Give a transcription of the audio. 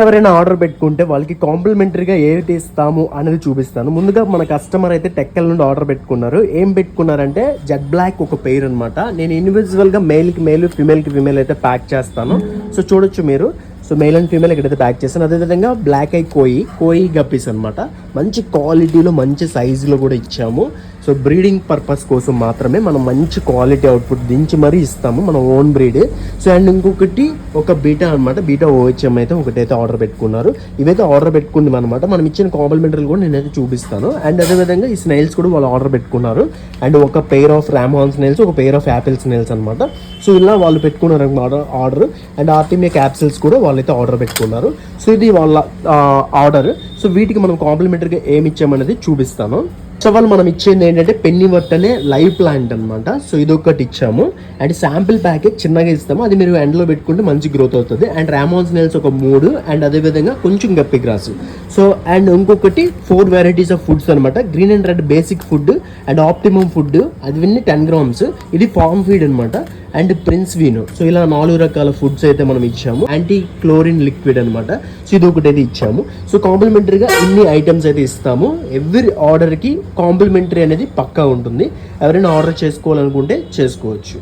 ఎవరైనా ఆర్డర్ పెట్టుకుంటే వాళ్ళకి కాంప్లిమెంటరీగా ఏది ఇస్తాము అనేది చూపిస్తాను. ముందుగా మన కస్టమర్ అయితే టెక్కల్ నుండి ఆర్డర్ పెట్టుకున్నారు. ఏం పెట్టుకున్నారంటే జెట్ బ్లాక్ ఒక పెయిర్ అనమాట. నేను ఇండివిజువల్గా మేల్కి మేల్, ఫిమేల్కి ఫిమేల్ అయితే ప్యాక్ చేస్తాను. సో చూడొచ్చు మీరు. సో మేల్ అండ్ ఫీమేల్ ఇక్కడైతే ప్యాక్ చేస్తాను. అదేవిధంగా బ్లాక్ ఐ కోయి గప్పీస్ అనమాట. మంచి క్వాలిటీలో మంచి సైజులో కూడా ఇచ్చాము. సో బ్రీడింగ్ పర్పస్ కోసం మాత్రమే మనం మంచి క్వాలిటీ అవుట్పుట్ దించి మరీ ఇస్తాము, మన ఓన్ బ్రీడ్. సో అండ్ ఇంకొకటి ఒక బీటా అనమాట, బీటా ఓహెచ్ఎం అయితే ఒకటైతే ఆర్డర్ పెట్టుకున్నారు. ఇవైతే ఆర్డర్ పెట్టుకుంది అనమాట. మనం ఇచ్చిన కాంప్లిమెంటరీలు కూడా నేనైతే చూపిస్తాను. అండ్ అదేవిధంగా ఈ స్నైల్స్ కూడా వాళ్ళు ఆర్డర్ పెట్టుకున్నారు. అండ్ ఒక పెయిర్ ఆఫ్ రామ్హార్న్ స్నైల్స్, ఒక పెయిర్ ఆఫ్ యాపిల్ స్నైల్స్ అనమాట. సో ఇలా వాళ్ళు పెట్టుకున్నారు ఆర్డర్. అండ్ ఆర్టిమియా క్యాప్సిల్స్ కూడా వాళ్ళైతే ఆర్డర్ పెట్టుకున్నారు. సో ఇది వాళ్ళ ఆర్డర్. సో వీటికి మనం కాంప్లిమెంటరీగా ఏమి ఇచ్చామనేది చూపిస్తాను. సో వాళ్ళు మనం ఇచ్చేది ఏంటంటే పెన్నీవర్త్ అనే లైవ్ ప్లాంట్ అనమాట. సో ఇది ఒకటి ఇచ్చాము. అండ్ శాంపిల్ ప్యాకెట్ చిన్నగా ఇస్తాము, అది మీరు ఎండ్లో పెట్టుకుంటే మంచి గ్రోత్ అవుతుంది. అండ్ రామోన్స్ నెల్స్ ఒక 3, అండ్ అదేవిధంగా కొంచెం గప్పి గ్రాస్. సో అండ్ ఇంకొకటి 4 వెరైటీస్ ఆఫ్ ఫుడ్స్ అనమాట. Green and red basic food and optimum food, అది 10 grams. ఇది ఫార్మ్ ఫీడ్ అనమాట. And prince వీను. సో ఇలా 4 రకాల ఫుడ్స్ అయితే మనం ఇచ్చాము. యాంటీ క్లోరిన్ లిక్విడ్ అనమాట. సో ఇది ఒకటి అయితే ఇచ్చాము. సో కాంప్లిమెంటరీగా ఇన్ని ఐటమ్స్ అయితే ఇస్తాము. ఎవ్రీ ఆర్డర్కి కాంప్లిమెంటరీ అనేది పక్కా ఉంటుంది. ఎవరైనా ఆర్డర్ చేసుకోవాలనుకుంటే చేసుకోవచ్చు.